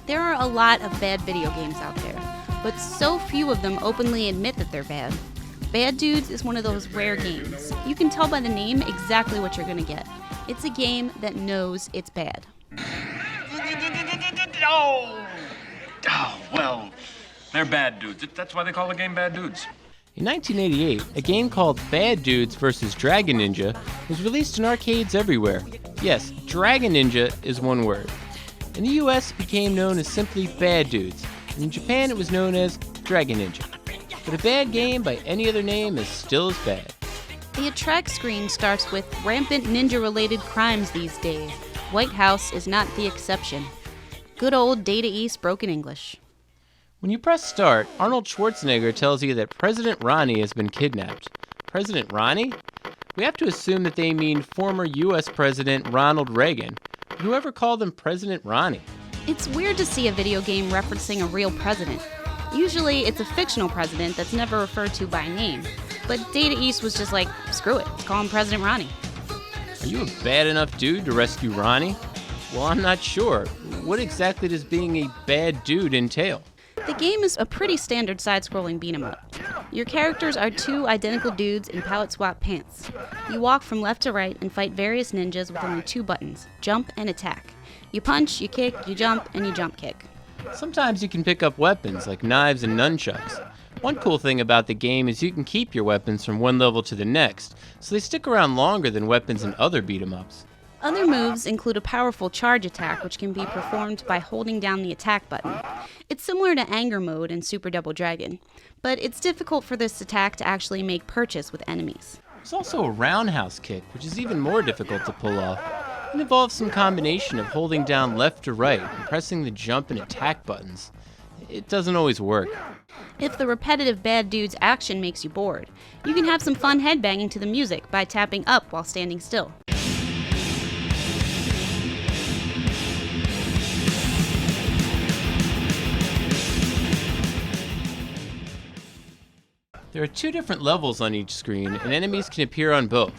There are a lot of bad video games out there, but so few of them openly admit that they're bad. Bad Dudes is one of those rare games. You can tell by the name exactly what you're gonna get. It's a game that knows it's bad. Well, they're bad dudes. That's why they call the game Bad Dudes. In 1988, a game called Bad Dudes vs. Dragon Ninja was released in arcades everywhere. Yes, Dragon Ninja is one word. In the US, it became known as simply Bad Dudes, and in Japan it was known as Dragon Ninja. But a bad game by any other name is still as bad. The attract screen starts with rampant ninja-related crimes these days. White House is not the exception. Good old Data East broken English. When you press start, Arnold Schwarzenegger tells you that President Ronnie has been kidnapped. President Ronnie? We have to assume that they mean former US President Ronald Reagan. Whoever called him President Ronnie? It's weird to see a video game referencing a real president. Usually it's a fictional president that's never referred to by name. But Data East was just like, screw it, let's call him President Ronnie. Are you a bad enough dude to rescue Ronnie? Well, I'm not sure. What exactly does being a bad dude entail? The game is a pretty standard side-scrolling beat-em-up. Your characters are two identical dudes in palette-swap pants. You walk from left to right and fight various ninjas with only two buttons, jump and attack. You punch, you kick, you jump, and you jump kick. Sometimes you can pick up weapons like knives and nunchucks. One cool thing about the game is you can keep your weapons from one level to the next, so they stick around longer than weapons in other beat-em-ups. Other moves include a powerful charge attack which can be performed by holding down the attack button. It's similar to Anger Mode in Super Double Dragon, but it's difficult for this attack to actually make purchase with enemies. There's also a roundhouse kick, which is even more difficult to pull off. It involves some combination of holding down left to right and pressing the jump and attack buttons. It doesn't always work. If the repetitive Bad Dudes action makes you bored, you can have some fun headbanging to the music by tapping up while standing still. There are two different levels on each screen, and enemies can appear on both.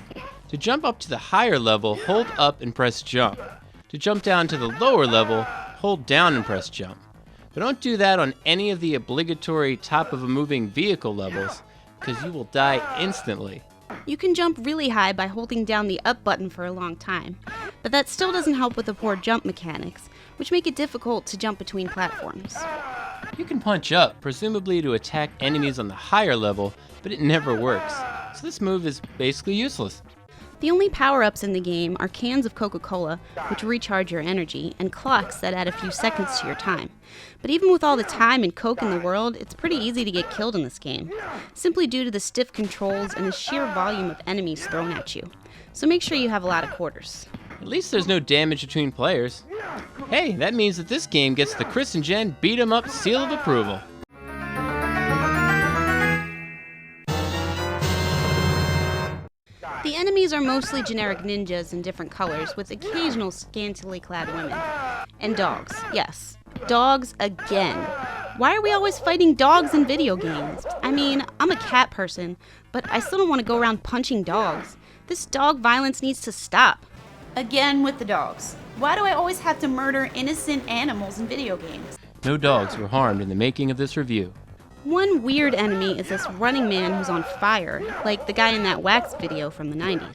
To jump up to the higher level, hold up and press jump. To jump down to the lower level, hold down and press jump. But don't do that on any of the obligatory top of a moving vehicle levels, because you will die instantly. You can jump really high by holding down the up button for a long time, but that still doesn't help with the poor jump mechanics, which make it difficult to jump between platforms. You can punch up, presumably to attack enemies on the higher level, but it never works. So this move is basically useless. The only power-ups in the game are cans of Coca-Cola, which recharge your energy, and clocks that add a few seconds to your time. But even with all the time and Coke in the world, it's pretty easy to get killed in this game, simply due to the stiff controls and the sheer volume of enemies thrown at you. So make sure you have a lot of quarters. At least there's no damage between players. Hey, that means that this game gets the Chris and Jen Beat 'em Up seal of approval. The enemies are mostly generic ninjas in different colors, with occasional scantily clad women. And dogs, yes. Dogs again. Why are we always fighting dogs in video games? I mean, I'm a cat person, but I still don't want to go around punching dogs. This dog violence needs to stop. Again with the dogs. Why do I always have to murder innocent animals in video games? No dogs were harmed in the making of this review. One weird enemy is this running man who's on fire, like the guy in that Wax video from the 90s.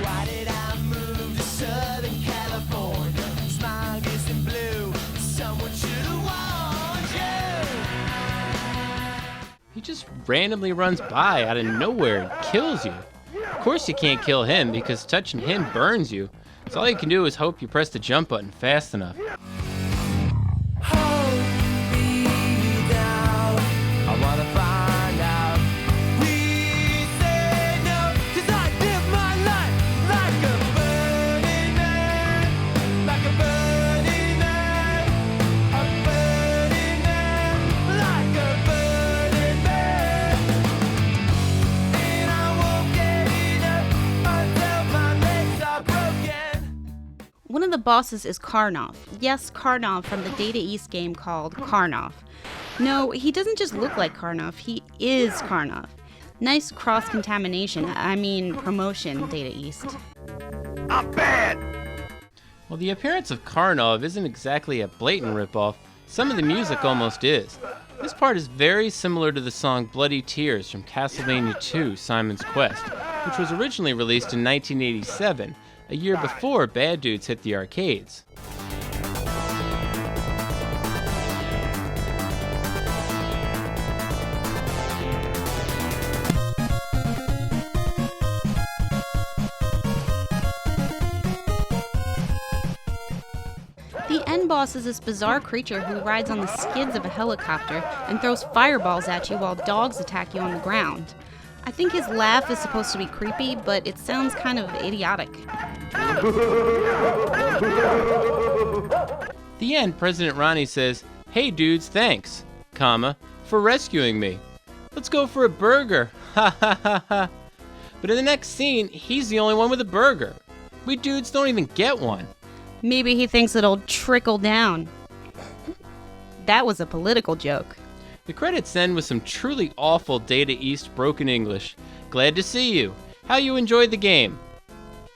Why did I move to Southern California? Smog is in blue. Someone should have warned you. He just randomly runs by out of nowhere and kills you. Of course you can't kill him because touching him burns you. So all you can do is hope you press the jump button fast enough. Hold me down. I wanna find out. Please say no, 'cause I live my life like a burning man, like a burning man, a burning man, like a burning man. And I won't get enough until my legs are broken. One of the bosses is Karnov. Yes, Karnov from the Data East game called Karnov. No, he doesn't just look like Karnov, he is Karnov. Nice cross-contamination, promotion, Data East. I'm bad! While the appearance of Karnov isn't exactly a blatant ripoff, some of the music almost is. This part is very similar to the song Bloody Tears from Castlevania II: Simon's Quest, which was originally released in 1987, a year before Bad Dudes hit the arcades. The end boss is this bizarre creature who rides on the skids of a helicopter and throws fireballs at you while dogs attack you on the ground. I think his laugh is supposed to be creepy, but it sounds kind of idiotic. At the end, President Ronnie says, "Hey dudes, thanks, comma, for rescuing me. Let's go for a burger, ha ha ha ha." But in the next scene, he's the only one with a burger. We dudes don't even get one. Maybe he thinks it'll trickle down. That was a political joke. The credits end with some truly awful Data East broken English. "Glad to see you. How you enjoyed the game?"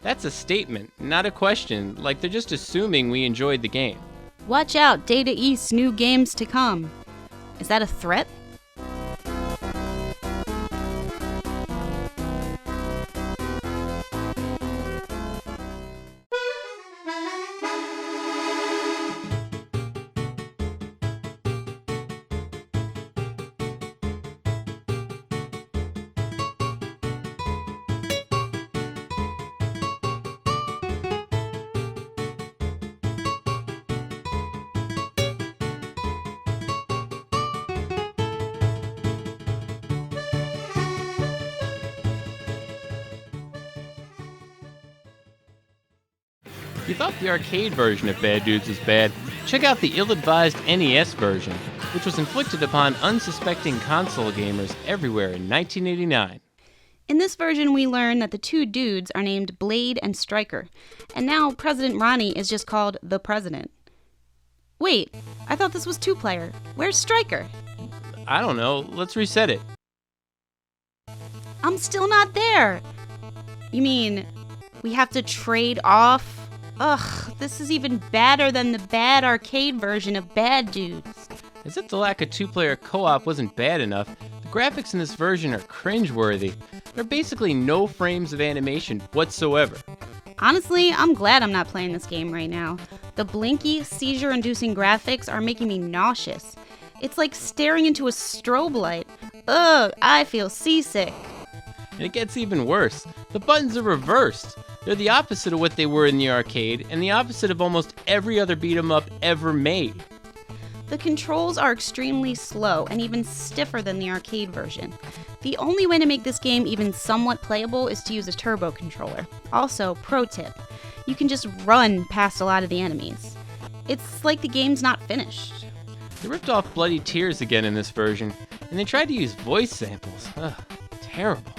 That's a statement, not a question, like they're just assuming we enjoyed the game. Watch out, Data East's new games to come. Is that a threat? If you thought the arcade version of Bad Dudes was bad, check out the ill-advised NES version, which was inflicted upon unsuspecting console gamers everywhere in 1989. In this version, we learn that the two dudes are named Blade and Stryker, and now President Ronnie is just called the President. Wait, I thought this was two-player. Where's Stryker? I don't know, let's reset it. I'm still not there. You mean we have to trade off? Ugh, this is even badder than the bad arcade version of Bad Dudes. As if the lack of two-player co-op wasn't bad enough, the graphics in this version are cringeworthy. There are basically no frames of animation whatsoever. Honestly, I'm glad I'm not playing this game right now. The blinky, seizure-inducing graphics are making me nauseous. It's like staring into a strobe light. Ugh, I feel seasick. And it gets even worse. The buttons are reversed. They're the opposite of what they were in the arcade, and the opposite of almost every other beat-em-up ever made. The controls are extremely slow and even stiffer than the arcade version. The only way to make this game even somewhat playable is to use a turbo controller. Also, pro tip, you can just run past a lot of the enemies. It's like the game's not finished. They ripped off Bloody Tears again in this version, and they tried to use voice samples. Ugh, terrible.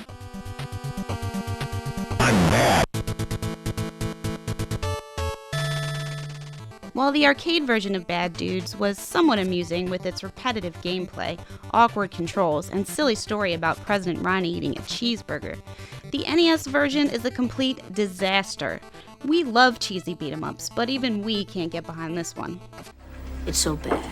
While the arcade version of Bad Dudes was somewhat amusing with its repetitive gameplay, awkward controls, and silly story about President Ronnie eating a cheeseburger, the NES version is a complete disaster. We love cheesy beat-em-ups, but even we can't get behind this one. It's so bad.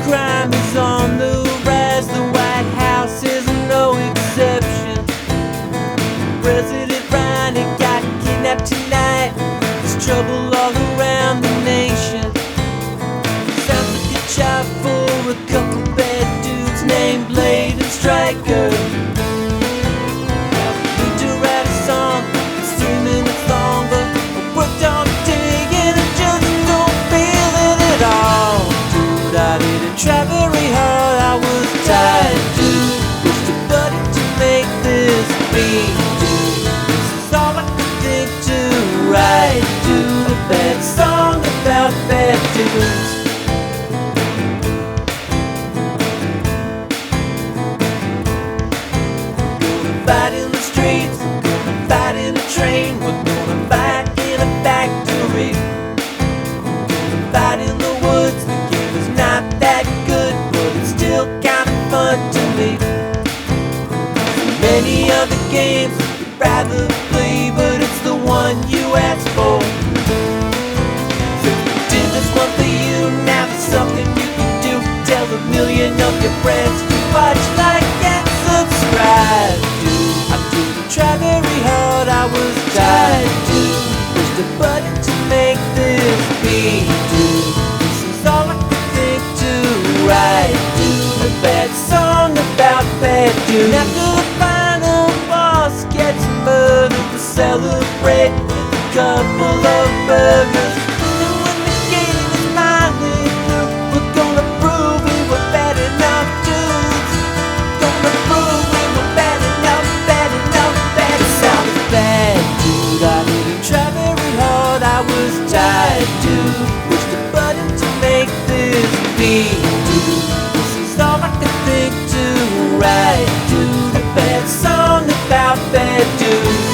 Crime is on the rise, the White House is no exception. President Ronnie got kidnapped tonight. There's trouble all around the nation. Sounds like a job for a couple bad dudes named Blade and Stryker. Now we need to write a song, it's 3 minutes long, but I worked all day and I just don't feel it at all. I didn't try very hard, I was tired to push the button to make this beat. This is all I could think to write. the button to make this beat, dude. This is all I could think to write, dude. A bad song about bad dude. After the final boss gets murdered, we celebrate with a couple of burgers. And when the game is finally through, we're gonna prove we were bad enough dudes. Gonna prove we were bad enough, bad enough, bad enough. I was bad, dude. I didn't try very hard. I was tired, dude. Push the button to make this beat, dude. This is all I could think to write, dude. A bad song about bad dudes.